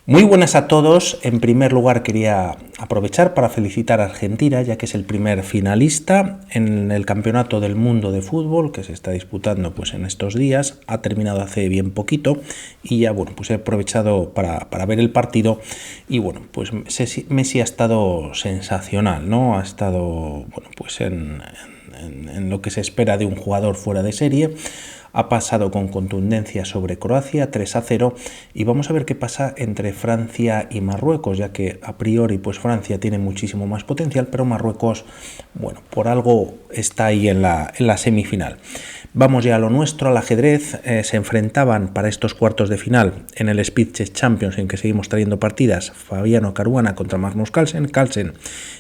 Muy buenas a todos. En primer lugar quería aprovechar para felicitar a Argentina, ya que es el primer finalista en el Campeonato del Mundo de Fútbol que se está disputando pues en estos días. Ha terminado hace bien poquito y ya pues he aprovechado para ver el partido y pues Messi ha estado sensacional, ¿no? Ha estado pues en lo que se espera de un jugador fuera de serie. Ha pasado con contundencia sobre Croacia 3-0 y vamos a ver qué pasa entre Francia y Marruecos, ya que a priori pues Francia tiene muchísimo más potencial, pero Marruecos, por algo está ahí en la semifinal. Vamos ya a lo nuestro, al ajedrez. Se enfrentaban para estos cuartos de final en el Speed Chess Champions, en que seguimos trayendo partidas, Fabiano Caruana contra Magnus Carlsen. Carlsen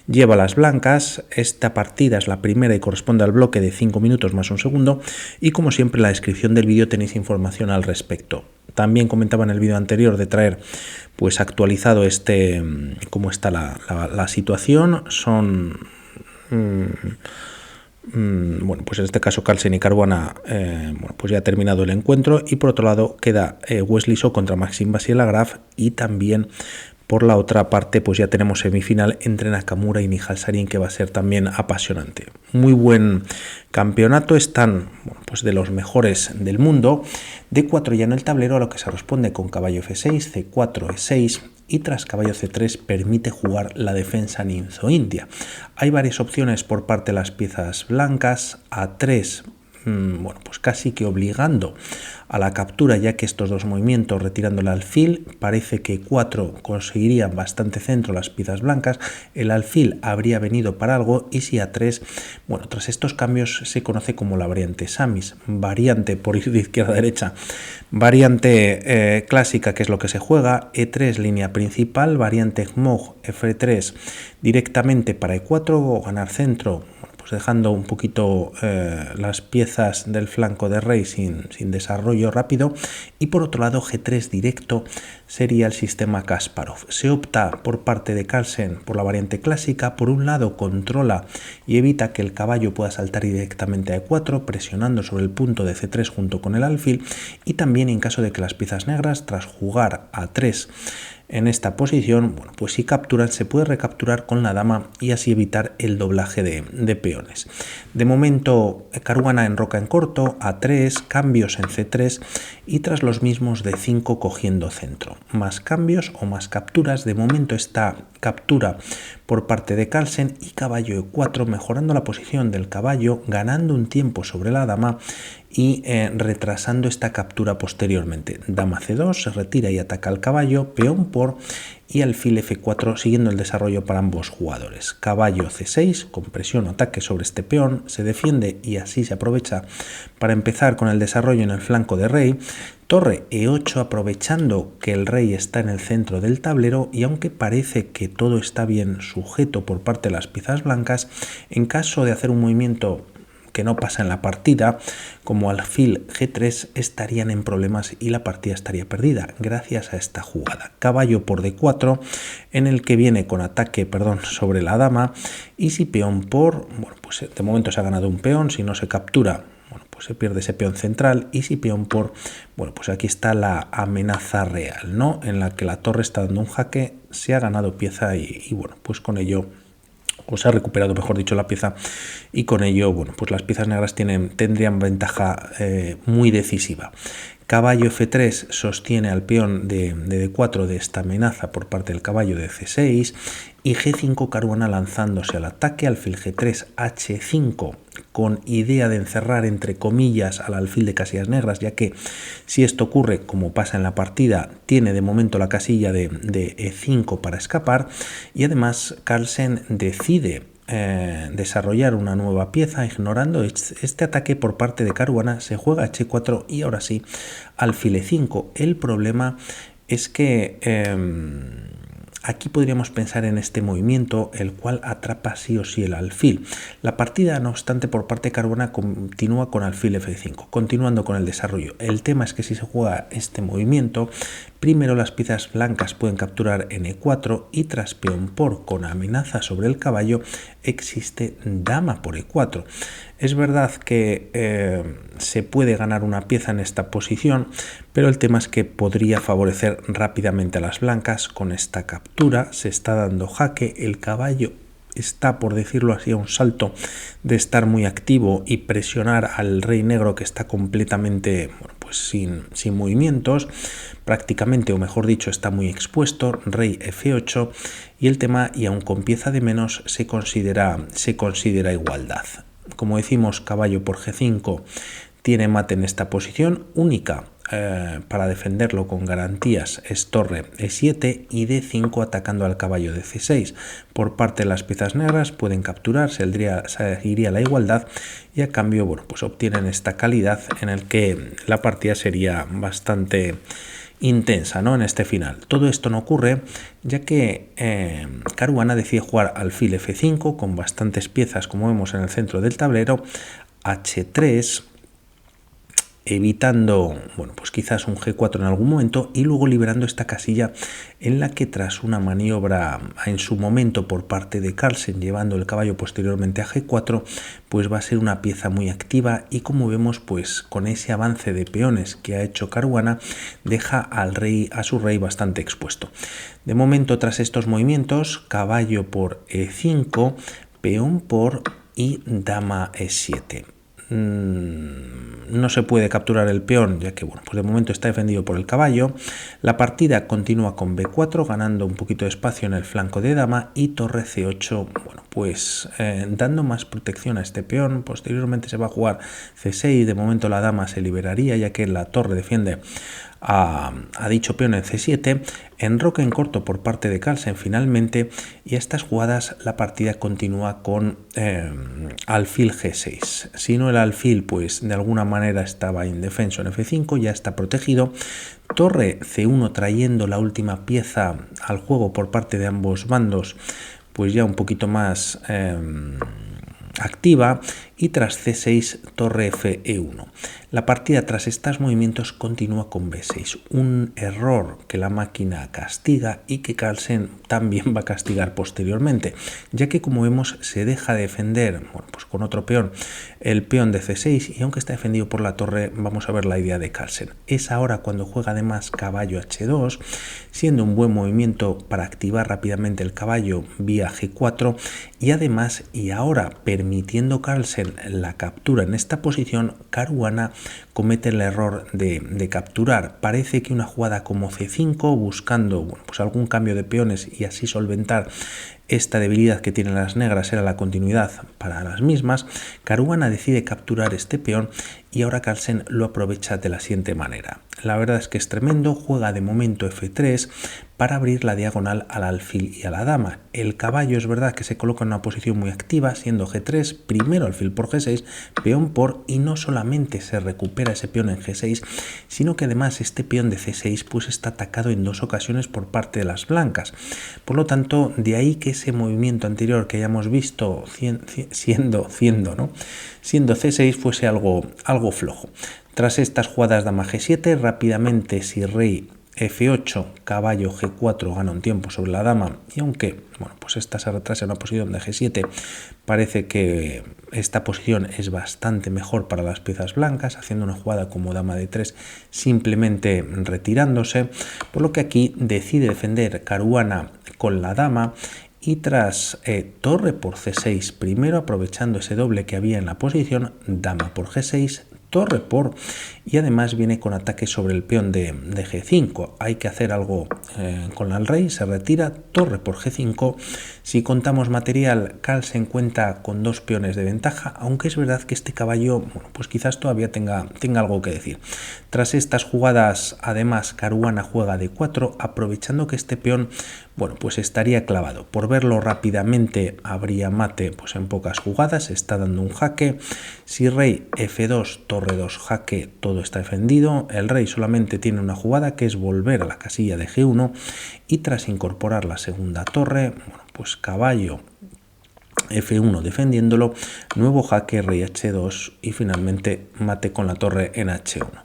lleva las blancas. Esta partida es la primera y corresponde al bloque de 5 minutos más un segundo. Y como siempre, en la descripción del vídeo tenéis información al respecto. También comentaba en el vídeo anterior de traer pues actualizado cómo está la situación. Son... pues en este caso Carlsen y Caruana pues ya ha terminado el encuentro, y por otro lado queda Wesley So contra Maxime Vachier-Lagrave, y también por la otra parte pues ya tenemos semifinal entre Nakamura y Nihal Sarin, que va a ser también apasionante. Muy buen campeonato, están pues de los mejores del mundo. D4 ya en el tablero, a lo que se responde con caballo F6, C4, E6, y tras caballo C3 permite jugar la defensa ninzo-india. Hay varias opciones por parte de las piezas blancas. A3, pues casi que obligando a la captura, ya que estos dos movimientos retirando el alfil, parece que 4 conseguirían bastante centro las piezas blancas. El alfil habría venido para algo, y si A3, tras estos cambios se conoce como la variante Samis, variante por ir de izquierda a derecha, variante clásica, que es lo que se juega. E3 línea principal, variante Gmog, F3 directamente para E4 o ganar centro, pues dejando un poquito las piezas del flanco de rey sin desarrollo rápido. Y por otro lado G3 directo sería el sistema Kasparov. Se opta por parte de Carlsen por la variante clásica. Por un lado controla y evita que el caballo pueda saltar directamente a E4, presionando sobre el punto de C3 junto con el alfil, y también en caso de que las piezas negras, tras jugar a 3 en esta posición, pues si capturan, se puede recapturar con la dama y así evitar el doblaje de peones. De momento Caruana enroca en corto, A3, cambios en C3 y tras los mismos de 5 cogiendo centro. Más cambios o más capturas. De momento está captura por parte de Carlsen y caballo E4, mejorando la posición del caballo, ganando un tiempo sobre la dama y retrasando esta captura posteriormente. Dama C2, se retira y ataca al caballo, peón por y alfil F4, siguiendo el desarrollo para ambos jugadores. Caballo C6, con presión o ataque sobre este peón, se defiende y así se aprovecha para empezar con el desarrollo en el flanco de rey. Torre E8, aprovechando que el rey está en el centro del tablero, y aunque parece que todo está bien sujeto por parte de las piezas blancas, en caso de hacer un movimiento que no pasa en la partida, como alfil G3, estarían en problemas y la partida estaría perdida gracias a esta jugada. Caballo por D4, en el que viene con ataque, sobre la dama, y si peón por, pues de momento se ha ganado un peón. Si no se captura, pues se pierde ese peón central, y si peón por, pues aquí está la amenaza real, ¿no? En la que la torre está dando un jaque, se ha ganado pieza y pues con ello, o se ha recuperado, mejor dicho, la pieza, y con ello, pues las piezas negras tendrían ventaja muy decisiva. Caballo F3 sostiene al peón de D4 de esta amenaza por parte del caballo de C6, y G5 Caruana lanzándose al ataque. Alfil G3, H5, con idea de encerrar entre comillas al alfil de casillas negras, ya que si esto ocurre, como pasa en la partida, tiene de momento la casilla de E5 para escapar. Y además Carlsen decide desarrollar una nueva pieza ignorando este ataque por parte de Caruana. Se juega H4 y ahora sí alfil E5. El problema es que aquí podríamos pensar en este movimiento, el cual atrapa sí o sí el alfil. La partida, no obstante, por parte de Caruana continúa con alfil F5, continuando con el desarrollo. El tema es que si se juega este movimiento, Primero las piezas blancas pueden capturar en E4 y tras peón por con amenaza sobre el caballo existe dama por E4. Es verdad que se puede ganar una pieza en esta posición, pero el tema es que podría favorecer rápidamente a las blancas. Con esta captura se está dando jaque, el caballo está, por decirlo así, a un salto de estar muy activo y presionar al rey negro, que está completamente sin movimientos prácticamente, o mejor dicho, está muy expuesto. Rey F8 y el tema, y aun con pieza de menos, se considera igualdad. Como decimos, caballo por G5 tiene mate en esta posición única. Para defenderlo con garantías es torre E7 y D5 atacando al caballo de C6. Por parte de las piezas negras pueden capturar, seguiría la igualdad y a cambio pues obtienen esta calidad en el que la partida sería bastante intensa, ¿no? En este final. Todo esto no ocurre ya que Caruana decide jugar alfil F5 con bastantes piezas, como vemos en el centro del tablero, H3, evitando, pues quizás un G4 en algún momento, y luego liberando esta casilla en la que tras una maniobra en su momento por parte de Carlsen, llevando el caballo posteriormente a G4, pues va a ser una pieza muy activa, y como vemos, pues con ese avance de peones que ha hecho Caruana, deja a su rey bastante expuesto. De momento, tras estos movimientos, caballo por E5, peón por y dama E7. No se puede capturar el peón, ya que pues de momento está defendido por el caballo. La partida continúa con B4, ganando un poquito de espacio en el flanco de dama, y torre C8, pues dando más protección a este peón. Posteriormente se va a jugar C6, de momento la dama se liberaría, ya que la torre defiende a dicho peón en C7, enroque en corto por parte de Carlsen finalmente, y a estas jugadas la partida continúa con alfil G6. Si no el alfil, pues de alguna manera estaba indefenso en F5, ya está protegido. Torre C1 trayendo la última pieza al juego por parte de ambos bandos, pues ya un poquito más activa, y tras C6 torre Fe1. La partida tras estos movimientos continúa con B6, un error que la máquina castiga y que Carlsen también va a castigar posteriormente, ya que como vemos se deja de defender pues con otro peón el peón de C6, y aunque está defendido por la torre, vamos a ver la idea de Carlsen. Es ahora cuando juega además caballo H2, siendo un buen movimiento para activar rápidamente el caballo vía G4, y además, y ahora permitiendo Carlsen la captura en esta posición, Caruana comete el error de capturar. Parece que una jugada como C5, buscando pues algún cambio de peones y así solventar esta debilidad que tienen las negras, era la continuidad para las mismas. Caruana decide capturar este peón, y ahora Carlsen lo aprovecha de la siguiente manera. La verdad es que es tremendo. Juega de momento F3 para abrir la diagonal al alfil y a la dama. El caballo es verdad que se coloca en una posición muy activa, siendo G3, primero alfil por G6, peón por, y no solamente se recupera ese peón en G6, sino que además este peón de C6 pues está atacado en 2 ocasiones por parte de las blancas. Por lo tanto, de ahí que ese movimiento anterior que hayamos visto siendo C6 fuese algo flojo. Tras estas jugadas dama G7, rápidamente si rey F8, caballo G4 gana un tiempo sobre la dama, y aunque pues esta se retrasa en una posición de G7, parece que esta posición es bastante mejor para las piezas blancas, haciendo una jugada como dama de 3 simplemente retirándose, por lo que aquí decide defender Caruana con la dama, y tras torre por C6 primero, aprovechando ese doble que había en la posición, dama por G6, torre por, y además viene con ataque sobre el peón de G5. Hay que hacer algo con el rey, se retira, torre por G5. Si contamos material, Carlsen cuenta con 2 peones de ventaja, aunque es verdad que este caballo pues quizás todavía tenga algo que decir. Tras estas jugadas, además, Caruana juega de 4, aprovechando que este peón pues estaría clavado. Por verlo rápidamente, habría mate pues en pocas jugadas, está dando un jaque. Si rey F2, torre 2, jaque, todo está defendido. El rey solamente tiene una jugada, que es volver a la casilla de G1, y tras incorporar la segunda torre, pues caballo F1 defendiéndolo, nuevo jaque, rey H2, y finalmente mate con la torre en H1.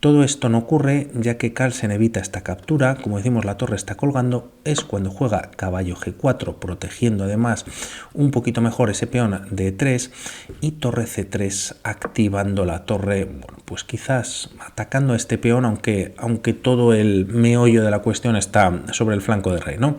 Todo esto no ocurre ya que Carlsen evita esta captura. Como decimos, la torre está colgando, es cuando juega caballo G4, protegiendo además un poquito mejor ese peón de E3, y torre C3 activando la torre, bueno, pues quizás atacando a este peón, aunque todo el meollo de la cuestión está sobre el flanco de rey, ¿no?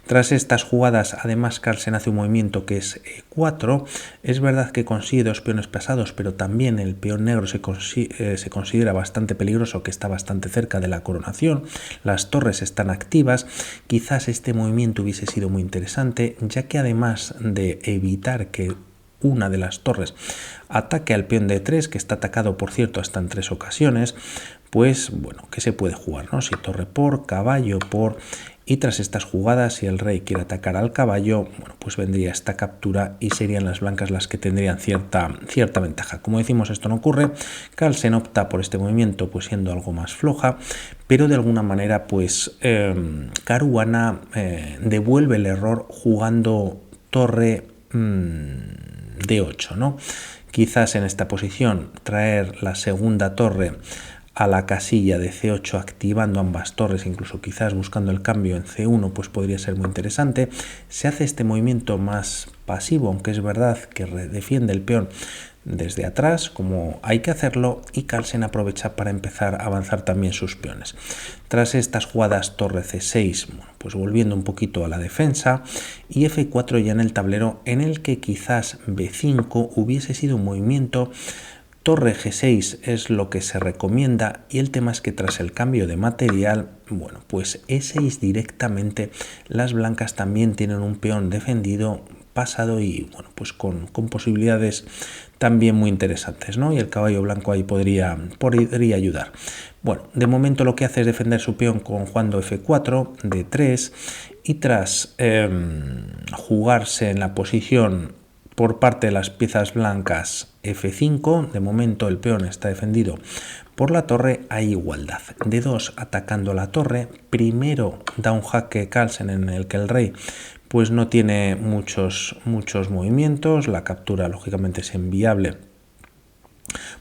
Tras estas jugadas, además, Carlsen hace un movimiento que es E4. Es verdad que consigue dos peones pasados, pero también el peón negro se considera bastante peligroso, que está bastante cerca de la coronación. Las torres están activas. Quizás este movimiento hubiese sido muy interesante, ya que además de evitar que una de las torres ataque al peón de E3, que está atacado, por cierto, hasta en 3 ocasiones, pues bueno, ¿qué se puede jugar, no? Si torre por, caballo por... Y tras estas jugadas, si el rey quiere atacar al caballo, bueno, pues vendría esta captura y serían las blancas las que tendrían cierta ventaja. Como decimos, esto no ocurre. Carlsen opta por este movimiento, pues siendo algo más floja, pero de alguna manera, pues Caruana devuelve el error jugando torre D8, ¿no? Quizás en esta posición traer la segunda torre a la casilla de C8 activando ambas torres, incluso quizás buscando el cambio en C1, pues podría ser muy interesante. Se hace este movimiento más pasivo, aunque es verdad que defiende el peón desde atrás, como hay que hacerlo, y Carlsen aprovecha para empezar a avanzar también sus peones. Tras estas jugadas torre C6, bueno, pues volviendo un poquito a la defensa, y F4 ya en el tablero, en el que quizás B5 hubiese sido un movimiento. Torre G6 es lo que se recomienda, y el tema es que tras el cambio de material, bueno, pues E6 directamente, las blancas también tienen un peón defendido pasado y bueno, pues con posibilidades también muy interesantes, ¿no? Y el caballo blanco ahí podría ayudar. Bueno, de momento lo que hace es defender su peón con jugando F4, D3, y tras jugarse en la posición por parte de las piezas blancas F5, de momento el peón está defendido por la torre, hay igualdad. D2 atacando la torre, primero da un jaque Carlsen en el que el rey pues no tiene muchos movimientos, la captura lógicamente es inviable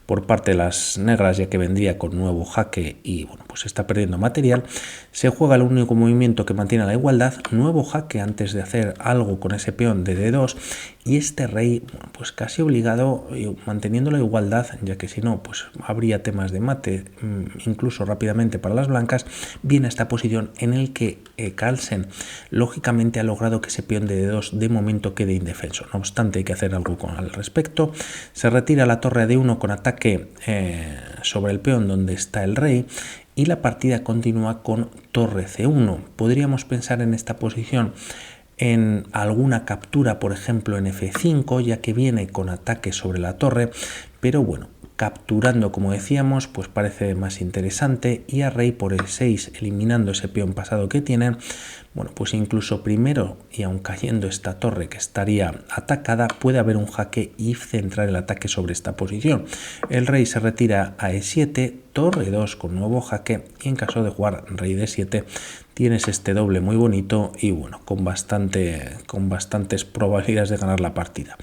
por parte de las negras, ya que vendría con nuevo jaque y bueno, pues está perdiendo material. Se juega el único movimiento que mantiene la igualdad, nuevo jaque antes de hacer algo con ese peón de D2, y este rey, bueno, pues casi obligado, manteniendo la igualdad, ya que si no, pues habría temas de mate, incluso rápidamente para las blancas. Viene a esta posición en el que Carlsen lógicamente ha logrado que ese peón de D2 de momento quede indefenso. No obstante, hay que hacer algo al respecto. Se retira la torre D1 con ataque sobre el peón donde está el rey, y la partida continúa con torre C1. Podríamos pensar en esta posición en alguna captura, por ejemplo en F5, ya que viene con ataque sobre la torre, pero bueno, capturando, como decíamos, pues parece más interesante, y a rey por E6, eliminando ese peón pasado que tienen. Bueno, pues incluso primero, y aun cayendo esta torre que estaría atacada, puede haber un jaque y centrar el ataque sobre esta posición. El rey se retira a E7, torre 2 con nuevo jaque, y en caso de jugar rey D7 tienes este doble muy bonito y bueno, con bastantes probabilidades de ganar la partida.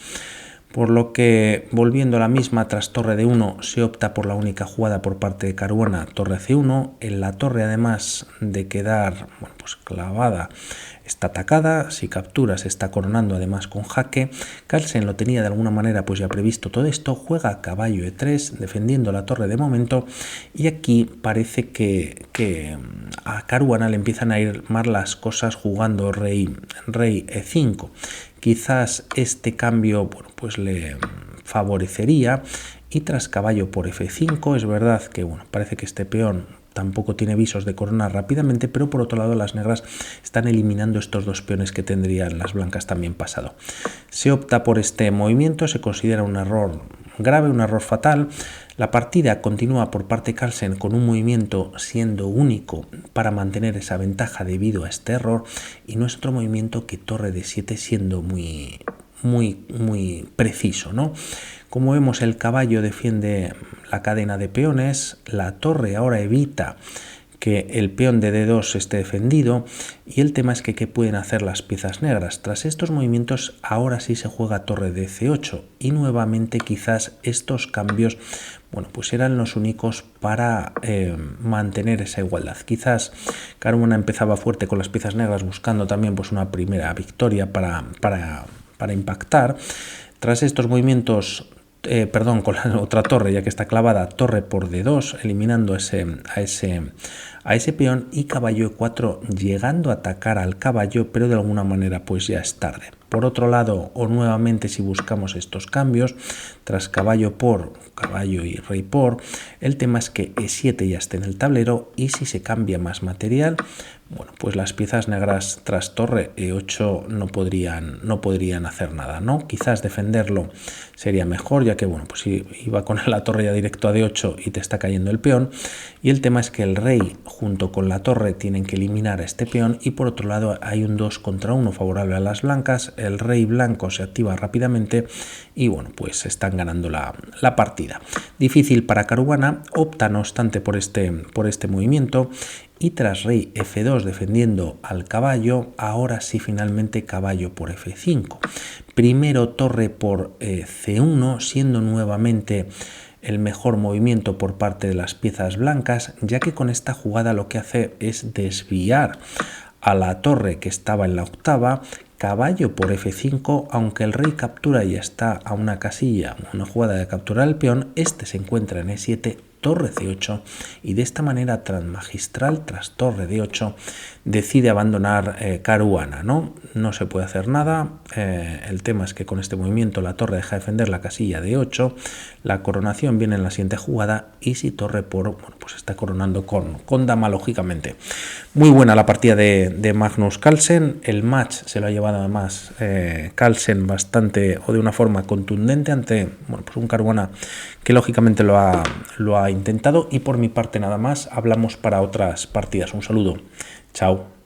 Por lo que, volviendo a la misma, tras torre D1 se opta por la única jugada por parte de Caruana, torre C1. En la torre, además de quedar bueno, pues clavada, está atacada. Si captura se está coronando además con jaque. Carlsen lo tenía de alguna manera pues ya previsto todo esto. Juega caballo E3 defendiendo la torre de momento, y aquí parece que a Caruana le empiezan a ir mal las cosas jugando rey E5. Quizás este cambio bueno, pues le favorecería, y tras caballo por F5 es verdad que bueno, parece que este peón tampoco tiene visos de coronar rápidamente, pero por otro lado las negras están eliminando estos dos peones que tendrían las blancas también pasado. Se opta por este movimiento, se considera un error grave, un error fatal. La partida continúa por parte de Carlsen con un movimiento siendo único para mantener esa ventaja debido a este error, y nuestro movimiento que torre D7 siendo muy preciso, ¿no? Como vemos, el caballo defiende la cadena de peones, la torre ahora evita que el peón de D2 esté defendido, y el tema es que ¿qué pueden hacer las piezas negras? Tras estos movimientos ahora sí se juega torre de C8 y nuevamente quizás estos cambios, bueno, pues eran los únicos para mantener esa igualdad. Quizás Caruana empezaba fuerte con las piezas negras buscando también pues una primera victoria para impactar. Tras estos movimientos, con la otra torre, ya que está clavada, torre por D2, eliminando a ese peón, y caballo E4 llegando a atacar al caballo, pero de alguna manera pues ya es tarde. Por otro lado, o nuevamente si buscamos estos cambios, tras caballo por, caballo y rey por, el tema es que E7 ya está en el tablero, y si se cambia más material, bueno, pues las piezas negras tras torre E8 no podrían hacer nada, ¿no? Quizás defenderlo sería mejor, ya que, bueno, pues iba con la torre ya directo a D8 y te está cayendo el peón, y el tema es que el rey junto con la torre tienen que eliminar a este peón, y por otro lado hay un 2 contra 1 favorable a las blancas, el rey blanco se activa rápidamente y bueno, pues están ganando la partida. Difícil para Caruana, opta no obstante por este movimiento, y tras rey F2 defendiendo al caballo, ahora sí finalmente caballo por F5. Primero torre por C1, siendo nuevamente el mejor movimiento por parte de las piezas blancas, ya que con esta jugada lo que hace es desviar a la torre que estaba en la octava. Caballo por F5, aunque el rey captura y está a una casilla, una jugada de capturar el peón, este se encuentra en E7, torre C8, y de esta manera magistral tras torre D8 decide abandonar Caruana, ¿no? No se puede hacer nada, el tema es que con este movimiento la torre deja de defender la casilla D8, la coronación viene en la siguiente jugada, y si torre por, bueno, pues está coronando con dama lógicamente. Muy buena la partida de Magnus Carlsen, el match se lo ha llevado además Carlsen bastante o de una forma contundente ante, bueno, pues un Caruana que lógicamente lo ha intentado, y por mi parte nada más, hablamos para otras partidas. Un saludo, chao.